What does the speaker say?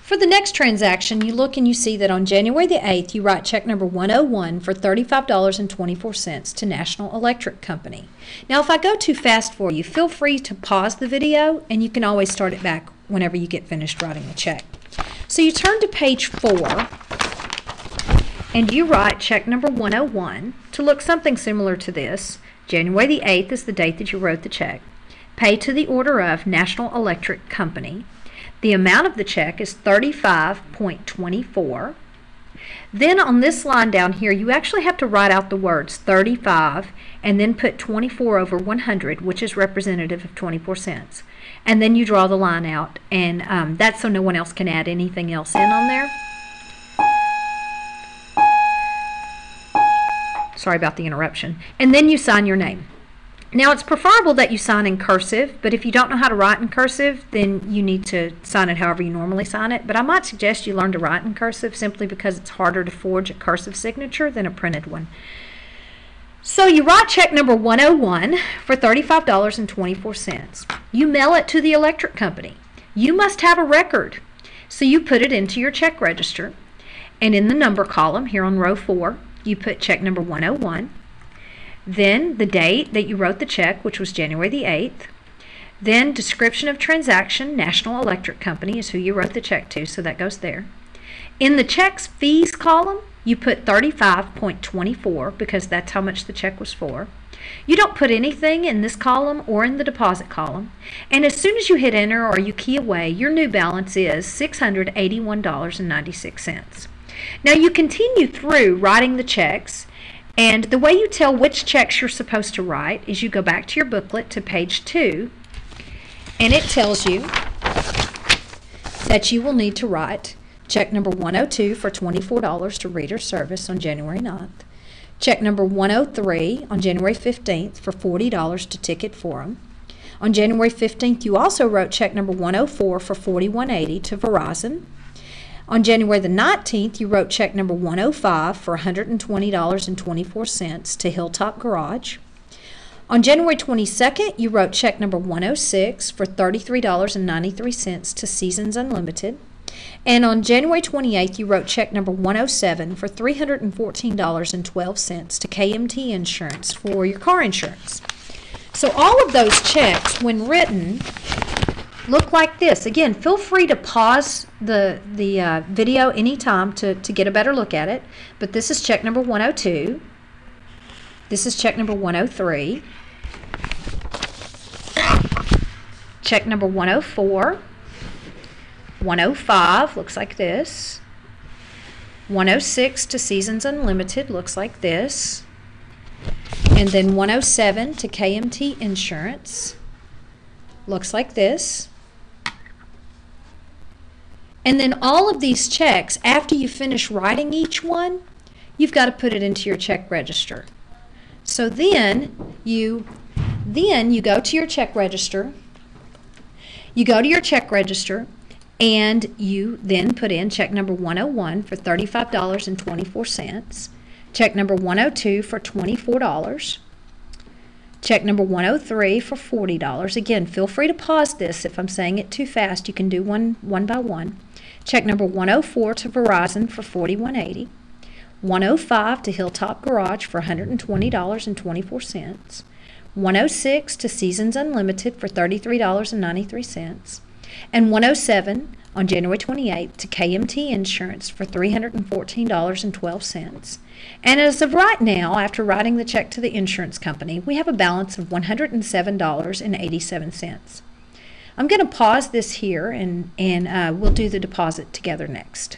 For the next transaction, you look and you see that on January the 8th, you write check number 101 for $35.24 to National Electric Company. Now, if I go too fast for you, feel free to pause the video, and you can always start it back whenever you get finished writing the check. So you turn to page 4, and you write check number 101 to look something similar to this. January the 8th is the date that you wrote the check. Pay to the order of National Electric Company. The amount of the check is $35.24. Then on this line down here, you actually have to write out the words 35 and then put 24 over 100, which is representative of 24 cents. And then you draw the line out, and that's so no one else can add anything else in on there. Sorry about the interruption. And then you sign your name. Now, it's preferable that you sign in cursive, but if you don't know how to write in cursive, then you need to sign it however you normally sign it. But I might suggest you learn to write in cursive simply because it's harder to forge a cursive signature than a printed one. So you write check number 101 for $35.24. You mail it to the electric company. You must have a record. So you put it into your check register, and in the number column here on row 4, you put check number 101. Then the date that you wrote the check, which was January the 8th. Then description of transaction, National Electric Company is who you wrote the check to, so that goes there. In the check's fees column, you put $35.24 because that's how much the check was for. You don't put anything in this column or in the deposit column. And as soon as you hit enter or you key away, your new balance is $681.96. Now you continue through writing the checks. And the way you tell which checks you're supposed to write is you go back to your booklet to page 2, and it tells you that you will need to write check number 102 for $24 to Reader Service on January 9th, check number 103 on January 15th for $40 to Ticket Forum. On January 15th, you also wrote check number 104 for $41.80 to Verizon. On January the 19th, you wrote check number 105 for $120.24 to Hilltop Garage. On January 22nd, you wrote check number 106 for $33.93 to Seasons Unlimited. And on January 28th, you wrote check number 107 for $314.12 to KMT Insurance for your car insurance. So all of those checks, when written, look like this. Again, feel free to pause the video anytime to get a better look at it. But this is check number 102. This is check number 103. Check number 104. 105 looks like this. 106 to Seasons Unlimited looks like this. And then 107 to KMT Insurance looks like this. And then all of these checks, after you finish writing each one, you've got to put it into your check register. So then you go to your check register. You go to your check register, and you then put in check number 101 for $35.24, check number 102 for $24, check number 103 for $40. Again, feel free to pause this. If I'm saying it too fast, you can do one by one. Check number 104 to Verizon for $41.80, 105 to Hilltop Garage for $120.24, 106 to Seasons Unlimited for $33.93, and 107 on January 28th to KMT Insurance for $314.12. And as of right now, after writing the check to the insurance company, we have a balance of $107.87. I'm going to pause this here, and we'll do the deposit together next.